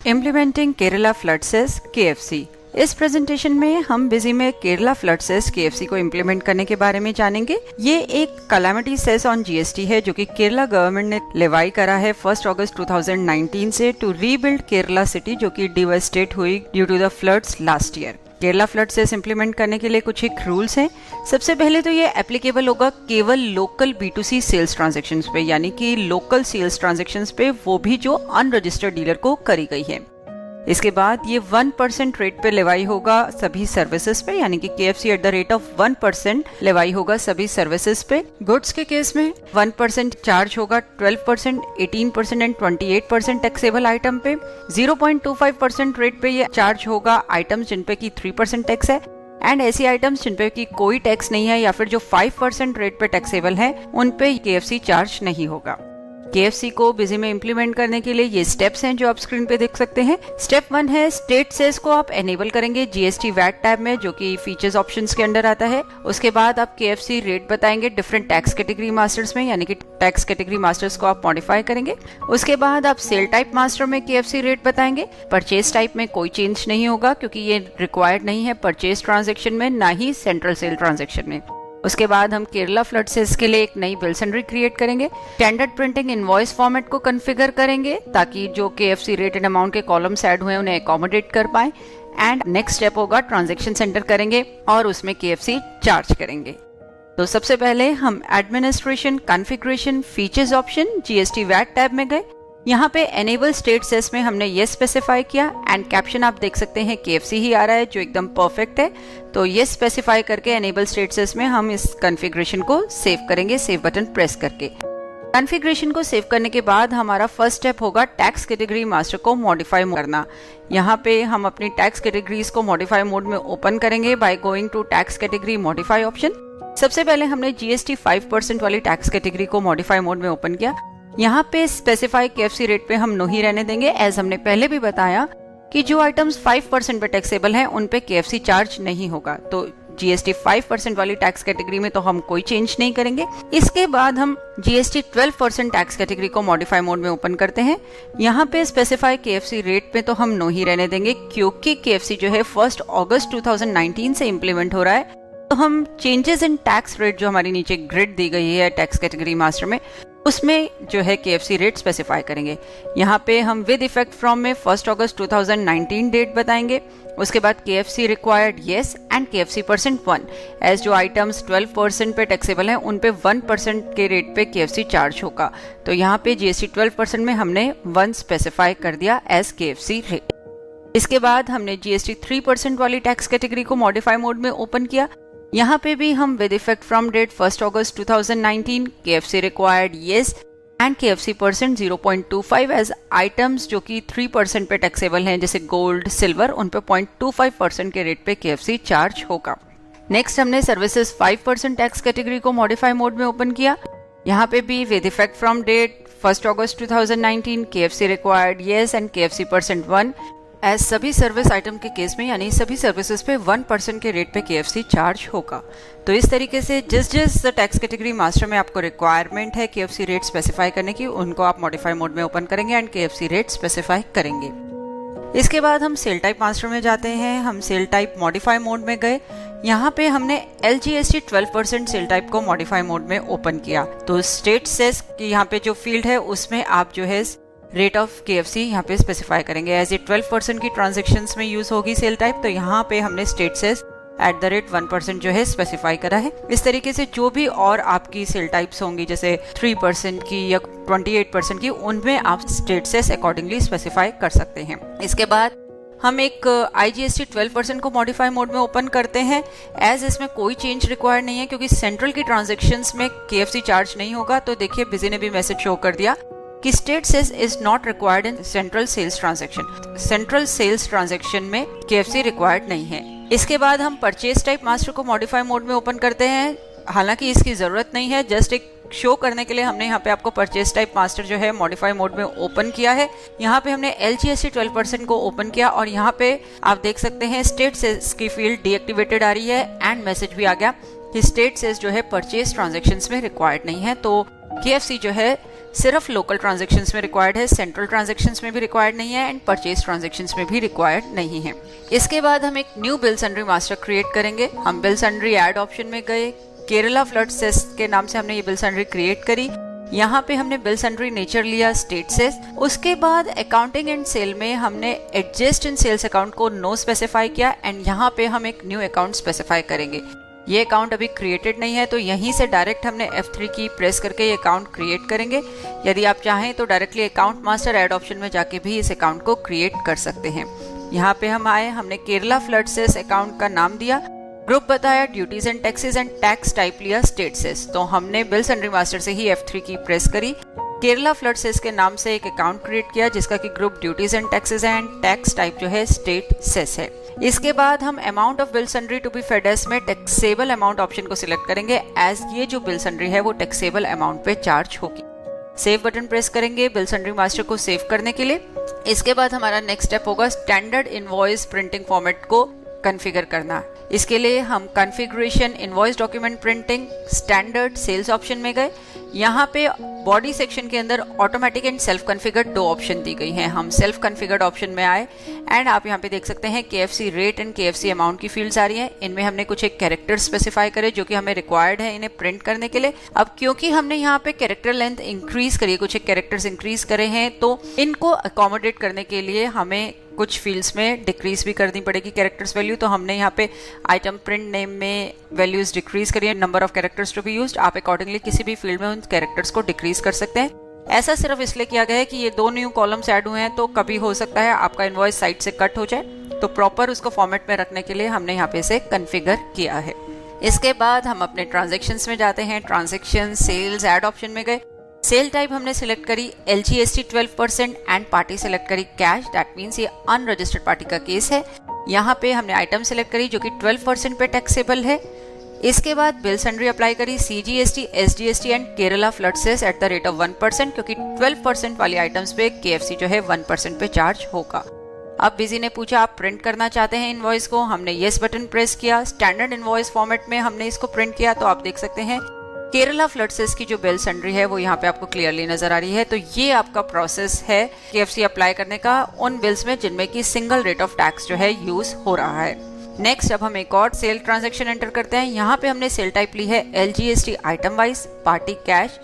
Implementing Kerala flood cess KFC। इस presentation में हम बिजी में केरला फ्लड सेस KFC को इम्प्लीमेंट करने के बारे में जानेंगे। ये एक कैलामिटी सेस ऑन GST है जो कि केरला गवर्नमेंट ने लेवाई करा है 1 अगस्त 2019 से टू रीबिल्ड केरला सिटी जो कि डिवास्टेट हुई due to the floods last year. Kerala flood cess implement करने के लिए कुछ एक रूल्स हैं। सबसे पहले तो ये एप्लीकेबल होगा केवल लोकल B2C सेल्स ट्रांजैक्शंस पे, यानी कि लोकल सेल्स ट्रांजैक्शंस पे, वो भी जो अनरजिस्टर्ड डीलर को करी गई है। इसके बाद ये 1% रेट पे लेवाई होगा सभी सर्विसेज पे, यानी कि KFC eight the rate of 1% लेवाई होगा सभी सर्विसेज पे। गुड्स के केस में 1% चार्ज होगा 12%, 18% एंड 28% टैक्सेबल आइटम पे। 0.25% रेट पे ये चार्ज होगा आइटम्स जिन पे की 3% टैक्स है, एंड ऐसी आइटम्स जिन पे की कोई टैक्स नहीं है या फिर जो 5% रेट पे टैक्सेबल है उन पे KFC चार्ज नहीं होगा। KFC को बिजी में इंप्लीमेंट करने के लिए ये स्टेप्स हैं जो आप स्क्रीन पे देख सकते हैं। स्टेप 1 है स्टेट सेस को आप एनेबल करेंगे GST वैट टैब में, जो कि फीचर्स ऑप्शंस के अंडर आता है। उसके बाद आप KFC रेट बताएंगे डिफरेंट टैक्स कैटेगरी मास्टर्स में, यानी कि टैक्स कैटेगरी मास्टर्स को आप मॉडिफाई करेंगे। उसके बाद आप सेल टाइप मास्टर में KFC रेट बताएंगे। परचेज टाइप में कोई चेंज नहीं होगा क्योंकि ये रिक्वायर्ड नहीं है परचेज ट्रांजेक्शन में, ना ही सेंट्रल सेल ट्रांजेक्शन में। उसके बाद हम केरला फ्लड सेस के लिए एक नई बिल सनरी क्रिएट करेंगे। स्टैंडर्ड प्रिंटिंग इनवॉइस फॉर्मेट को कॉन्फ़िगर करेंगे ताकि जो KFC रेट एंड अमाउंट के कॉलम्स ऐड हुए हैं उन्हें अकोमोडेट कर पाए। एंड नेक्स्ट स्टेप होगा ट्रांजैक्शन सेंटर करेंगे और उसमें KFC चार्ज करेंगे। तो सबसे पहले हम administration configuration features option GST VAT tab में गए। यहाँ पे एनेबल स्टेट सेस में हमने ये स्पेसिफाई किया एंड कैप्शन आप देख सकते हैं KFC ही आ रहा है जो एकदम परफेक्ट है। तो ये स्पेसिफाई करके एनेबल स्टेट सेस में हम इस कॉन्फ़िगरेशन को सेव करेंगे, सेव बटन प्रेस करके। कॉन्फ़िगरेशन को सेव करने के बाद हमारा फर्स्ट स्टेप होगा टैक्स कैटेगरी मास्टर को मॉडिफाई करना। यहाँ पे हम अपनी टैक्स कैटेगरीज को मॉडिफाई मोड में ओपन करेंगे by going to tax category modify option. सबसे पहले हमने GST 5% वाली टैक्स कैटेगरी को मॉडिफाई मोड में ओपन किया। यहाँ पे स्पेसिफाई KFC रेट पे हम नो ही रहने देंगे, एज हमने पहले भी बताया कि जो आइटम्स 5% पे टैक्सेबल हैं उन पे KFC चार्ज नहीं होगा। तो GST 5% वाली टैक्स कैटेगरी में तो हम कोई चेंज नहीं करेंगे। इसके बाद हम GST 12% टैक्स कैटेगरी को मॉडिफाई मोड में ओपन करते हैं। यहाँ पे स्पेसिफाई KFC रेट पे तो हम नो ही रहने देंगे क्योंकि KFC जो है 1 अगस्त 2019 से इम्प्लीमेंट हो रहा है। तो हम चेंजेस इन टैक्स रेट जो हमारी नीचे ग्रिड दी गई है टैक्स कैटेगरी मास्टर में, उसमें जो है KFC रेट स्पेसिफाई करेंगे। यहाँ पे हम विद इफेक्ट फ्रॉम में 1 अगस्त 2019 डेट बताएंगे। उसके बाद KFC required yes and KFC %1, as जो आइटम्स 12% पे टैक्सेबल हैं उन पे 1% के रेट पे KFC चार्ज होगा। तो यहाँ पे GST 12% में हमने 1 स्पेसिफाई कर दिया एज KFC रेट। इसके बाद हमने GST 3% वाली टैक्स कैटेगरी को मॉडिफाई मोड में ओपन किया। यहाँ पे भी हम with effect from date 1 August 2019 KFC required yes and KFC %0.25 as items जो कि 3% पे टैक्सेबल हैं जैसे गोल्ड सिल्वर, उन पे 0.25% के रेट पे KFC चार्ज होगा। नेक्स्ट हमने सर्विसेज 5% टैक्स कैटेगरी को मॉडिफाई मोड में ओपन किया। यहाँ पे भी with effect from date 1 August 2019 KFC required yes and KFC %1 as सभी सर्विस आइटम के केस में, यानी सभी सर्विसेज पे 1% के रेट पे KFC चार्ज होगा। तो इस तरीके से जिस टैक्स कैटेगरी मास्टर में आपको रिक्वायरमेंट है KFC रेट स्पेसिफाई करने की, उनको आप मॉडिफाई मोड में ओपन करेंगे एंड KFC रेट स्पेसिफाई करेंगे। इसके बाद हम सेल टाइप मास्टर में जाते हैं। हम सेल टाइप मॉडिफाई मोड में गए। यहाँ पे हमने LGST 12% सेल टाइप को मॉडिफाई मोड में ओपन किया। तो स्टेट सेस की यहाँ पे जो फील्ड है उसमें आप जो है रेट ऑफ KFC यहाँ पे स्पेसिफाई करेंगे। एज ये 12% की ट्रांजेक्शन्स में यूज होगी सेल टाइप, तो यहाँ पे हमने state cess at the rate 1% जो है स्पेसिफाई करा है। इस तरीके से जो भी और आपकी सेल टाइप्स होंगी जैसे 3% की या 28% की, उनमें आप स्टेट सेस अकॉर्डिंगली स्पेसिफाई कर सकते हैं। इसके बाद हम एक IGST 12% को मॉडिफाई मोड में ओपन करते हैं। एज इसमें कोई चेंज रिक्वायर्ड नहीं है क्योंकि सेंट्रल की ट्रांजेक्शन्स में KFC चार्ज नहीं होगा। तो देखिए बिजी ने भी मैसेज शो कर दिया कि state cess is not required in central sales transaction. Central sales transaction में KFC रिक्वायर्ड नहीं है। इसके बाद हम परचेज टाइप मास्टर को मॉडिफाई मोड में ओपन करते हैं। हालांकि इसकी जरूरत नहीं है, जस्ट एक शो करने के लिए हमने यहाँ पे आपको परचेज टाइप मास्टर जो है मॉडिफाई मोड में ओपन किया है। यहाँ पे हमने LGST 12% को ओपन किया और यहाँ पे आप देख सकते हैं स्टेट सेस की फील्ड डीएक्टिवेटेड आ रही है एंड मैसेज भी आ गया कि स्टेट सेस जो है परचेज ट्रांजैक्शंस में रिक्वायर्ड नहीं है। तो KFC जो है सिर्फ लोकल ट्रांजैक्शंस में रिक्वायर्ड है, सेंट्रल ट्रांजैक्शंस में भी रिक्वायर्ड नहीं है एंड परचेज ट्रांजैक्शंस में भी रिक्वायर्ड नहीं है। इसके बाद हम एक new bill sundry master create करेंगे। हम बिल सन्ड्री ऐड ऑप्शन में गए, केरला फ्लड सेस के नाम से हमने ये बिल सन्ड्री क्रिएट करी। यहाँ पे हमने बिल सन्ड्री नेचर लिया स्टेट सेस। उसके बाद अकाउंटिंग एंड सेल में हमने एडजस्ट इन सेल्स अकाउंट को नो स्पेसिफाई किया एंड यहाँ पे हम एक न्यू अकाउंट स्पेसिफाई करेंगे। ये अकाउंट अभी क्रिएटेड नहीं है तो यहीं से डायरेक्ट हमने F3 की प्रेस करके ये अकाउंट क्रिएट करेंगे। यदि आप चाहें तो directly account master add option में जाके भी इस अकाउंट को क्रिएट कर सकते हैं। यहाँ पे हम आए, हमने केरला फ्लड सेस अकाउंट का नाम दिया, ग्रुप बताया duties and taxes and tax type लिया स्टेट सेस। तो हमने बिल सन्ड्री मास्टर से ही F3 की प्रेस करी, केरला फ्लड सेस के नाम से एक अकाउंट क्रिएट किया जिसका कि ग्रुप ड्यूटीज एंड टैक्सेस है एंड टैक्स टाइप जो है स्टेट सेस है। इसके बाद हम amount of bill sundry to be fed as में टैक्सेबल अमाउंट ऑप्शन को सिलेक्ट करेंगे, एज ये जो बिल सन्ड्री है वो टैक्सेबल अमाउंट पे चार्ज होगी। सेव बटन प्रेस करेंगे बिल सन्ड्री मास्टर को सेव करने के लिए। इसके बाद हमारा नेक्स्ट स्टेप होगा स्टैंडर्ड इनवॉइस प्रिंटिंग फॉर्मेट को कॉन्फ़िगर करना। इसके लिए हम configuration invoice document printing standard cells option में गए। यहाँ पे बॉडी सेक्शन के अंदर ऑटोमेटिक एंड सेल्फ कॉन्फ़िगर्ड दो ऑप्शन दी गई हैं। हम सेल्फ कॉन्फ़िगर्ड ऑप्शन में आए एंड आप यहाँ पे देख सकते हैं KFC rate and KFC amount की फील्ड्स आ रही हैं। इनमें हमने कुछ एक कैरेक्टर स्पेसिफाई करे जो कि हमें रिक्वायर्ड है इन्हें प्रिंट करने के लिए। अब क्योंकि हमने यहाँ पे कैरेक्टर लेंथ इंक्रीज करी, कुछ एक कैरेक्टर्स इंक्रीज करे हैं, तो इनको अकोमोडेट करने के लिए हमें कुछ फील्ड्स में डिक्रीज भी करनी पड़ेगी कैरेक्टर्स वैल्यू। तो हमने यहाँ पे आइटम प्रिंट नेम में वैल्यूज डिक्रीज करी है, number of characters to be used. आप अकॉर्डिंगली किसी भी फील्ड में उन कैरेक्टर्स को डिक्रीज कर सकते हैं। ऐसा सिर्फ इसलिए किया गया है कि ये दो न्यू कॉलम्स ऐड हुए हैं तो कभी हो सकता है आपका इनवॉइस साइट से कट हो जाए, तो प्रॉपर उसको फॉर्मेट में रखने के लिए हमने यहाँ पे इसे कॉन्फ़िगर किया है। इसके बाद हम अपने ट्रांजेक्शन्स में जाते हैं। ट्रांजेक्शन सेल्स ऐड ऑप्शन में गए, सेल टाइप हमने सिलेक्ट करी LGST 12% एंड पार्टी सिलेक्ट करी कैश, दैट मीन्स ये अनरजिस्टर्ड पार्टी का केस है। यहाँ पे हमने आइटम सिलेक्ट करी जो कि 12% पे टैक्सेबल है। इसके बाद बिल सन्ड्री अप्लाई करी CGST, SGST and Kerala flood cess at the rate of 1%, क्योंकि 12% वाली आइटम्स पे KFC जो है 1% पे चार्ज होगा। अब बिजी ने पूछा आप प्रिंट करना चाहते हैं इनवॉइस को, हमने येस बटन प्रेस किया। स्टैंडर्ड इनवॉइस फॉर्मेट में हमने इसको प्रिंट किया। तो आप देख सकते हैं केरला फ्लड सेस की जो बिल सन्ड्री है वो यहाँ पे आपको क्लियरली नजर आ रही है। तो ये आपका प्रोसेस है KFC अप्लाई करने का उन बिल्स में जिनमें की सिंगल रेट ऑफ टैक्स जो है यूज हो रहा है। नेक्स्ट अब हम एक और सेल ट्रांजैक्शन एंटर करते हैं। यहाँ पे हमने सेल टाइप ली है LGST item wise, party cash.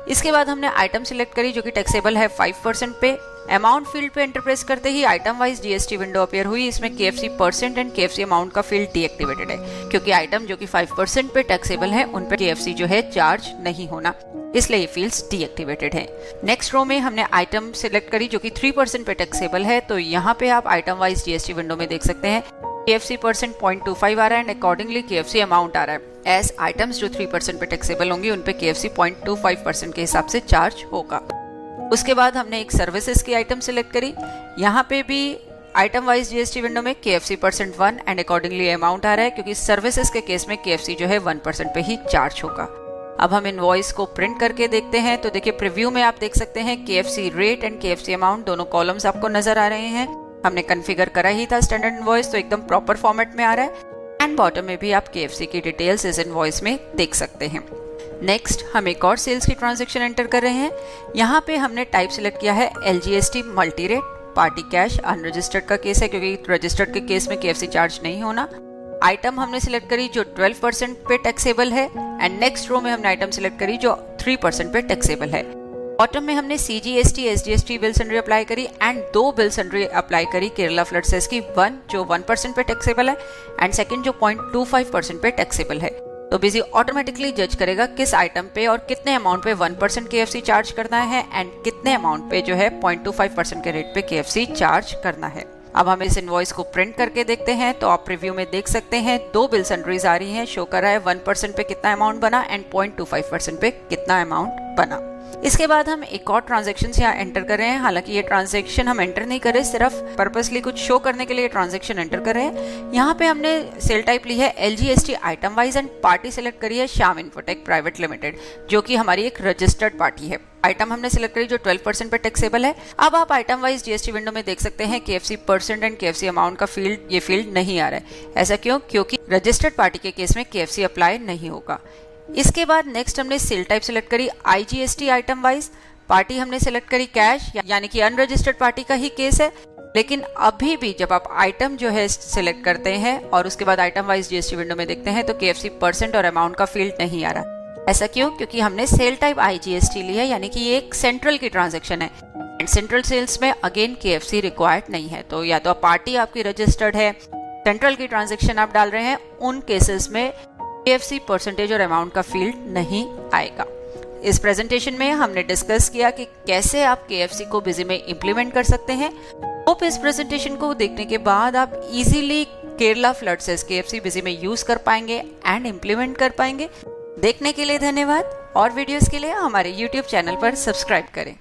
इसके बाद हमने आइटम सिलेक्ट करी जो कि टैक्सेबल है 5% पे। अमाउंट फील्ड पे एंटर प्रेस करते ही item wise GST window appear हुई। इसमें KFC percent and KFC amount का फील्ड डीएक्टिवेटेड है, क्योंकि आइटम जो कि 5% पे टैक्सेबल है उन पे KFC जो है चार्ज नहीं होना, इसलिए ये फील्ड्स डीएक्टिवेटेड है। नेक्स्ट रो में हमने आइटम सिलेक्ट करी जो कि 3% पे टैक्सेबल है। तो यहाँ पे आप आइटम वाइज GST विंडो में देख सकते हैं KFC परसेंट 0.25 आ रहा है एंड अकॉर्डिंगली KFC अमाउंट आ रहा है। एज आइटम्स जो 3% पे टैक्सेबल होंगी उन पे KFC 0.25% के हिसाब से चार्ज होगा। उसके बाद हमने एक सर्विसेज की आइटम सिलेक्ट करी। यहाँ पे भी आइटम वाइज GST विंडो में KFC percent 1 and accordingly amount आ रहा है, क्योंकि सर्विसेज के केस में KFC जो है 1% पे ही चार्ज होगा। अब हम इनवॉइस को प्रिंट करके देखते हैं। तो देखिए प्रीव्यू में आप देख सकते हैं KFC rate and KFC amount दोनों कॉलम्स आपको नजर आ रहे हैं। हमने कॉन्फ़िगर करा ही था स्टैंडर्ड इनवॉइस, तो एकदम प्रॉपर फॉर्मेट में आ रहा है एंड बॉटम में भी आप KFC की डिटेल्स इस इनवॉइस में देख सकते हैं। नेक्स्ट हम एक और सेल्स की ट्रांजैक्शन एंटर कर रहे हैं। यहाँ पे हमने टाइप सिलेक्ट किया है LGST multi rate, party cash, unregistered का केस है क्योंकि रजिस्टर्ड के केस में KFC चार्ज नहीं होना। आइटम हमने सिलेक्ट करी जो 12% पे टैक्सेबल है एंड नेक्स्ट रो में हमने आइटम सिलेक्ट करी जो 3% पे टैक्सेबल है। बॉटम में हमने CGST, SGST bill sundry apply करी एंड दो बिल सन्ड्री अप्लाई करी केरला फ्लड सेस की, वन जो 1% पे टैक्सेबल है एंड सेकंड जो 0.25% पे टैक्सेबल है। तो बिजी ऑटोमेटिकली जज करेगा किस आइटम पे और कितने अमाउंट पे 1% KFC चार्ज करना है एंड कितने अमाउंट पे जो है 0.25% के रेट पे KFC चार्ज करना है। अब हम इस इनवॉइस को प्रिंट करके देखते हैं। तो आप प्रीव्यू में देख सकते हैं दो बिल सन्ड्रीज आ रही हैं, शो कर रहा है 1% पे कितना अमाउंट बना एंड 0.25% पे कितना अमाउंट बना। इसके बाद हम एक और ट्रांजैक्शन यहाँ एंटर कर रहे हैं। हालांकि ये ट्रांजैक्शन हम एंटर नहीं कर रहे, सिर्फ पर्पसली कुछ शो करने के लिए ट्रांजैक्शन एंटर कर रहे हैं। यहाँ पे हमने सेल टाइप ली है LGST item wise and party select करी है श्याम इन्फोटेक प्राइवेट लिमिटेड, जो कि हमारी एक रजिस्टर्ड पार्टी है। आइटम हमने सिलेक्ट करी जो 12% पे टैक्सेबल है। अब आप आइटम वाइज GST विंडो में देख सकते हैं KFC percent and KFC amount का फील्ड, ये फील्ड नहीं आ रहा है। ऐसा क्यों? क्योंकि रजिस्टर्ड पार्टी के केस में KFC अप्लाई नहीं होगा। इसके बाद नेक्स्ट हमने सेल टाइप सिलेक्ट करी IGST आइटम वाइज, पार्टी हमने सिलेक्ट करी कैश यानी कि अनरजिस्टर्ड पार्टी का ही केस है, लेकिन अभी भी जब आप आइटम जो है सिलेक्ट करते हैं और उसके बाद आइटम वाइज जीएसटी विंडो में देखते हैं तो KFC परसेंट और अमाउंट का फील्ड नहीं आ रहा। ऐसा क्यों? क्योंकि हमने सेल टाइप IGST ली है, यानी कि ये एक सेंट्रल की ट्रांजैक्शन है एंड सेंट्रल सेल्स में अगेन KFC रिक्वायर्ड नहीं है। तो या तो पार्टी आपकी रजिस्टर्ड है, सेंट्रल की ट्रांजैक्शन आप डाल रहे हैं, उन केसेस में KFC परसेंटेज और अमाउंट का फील्ड नहीं आएगा। इस प्रेजेंटेशन में हमने डिस्कस किया कि कैसे आप KFC को बिजी में इंप्लीमेंट कर सकते हैं। होप इस प्रेजेंटेशन को देखने के बाद आप easily Kerala flood cess KFC Busy में यूज कर पाएंगे एंड इंप्लीमेंट कर पाएंगे। देखने के लिए धन्यवाद और वीडियोस के लिए हमारे YouTube चैनल पर सब्सक्राइब करें।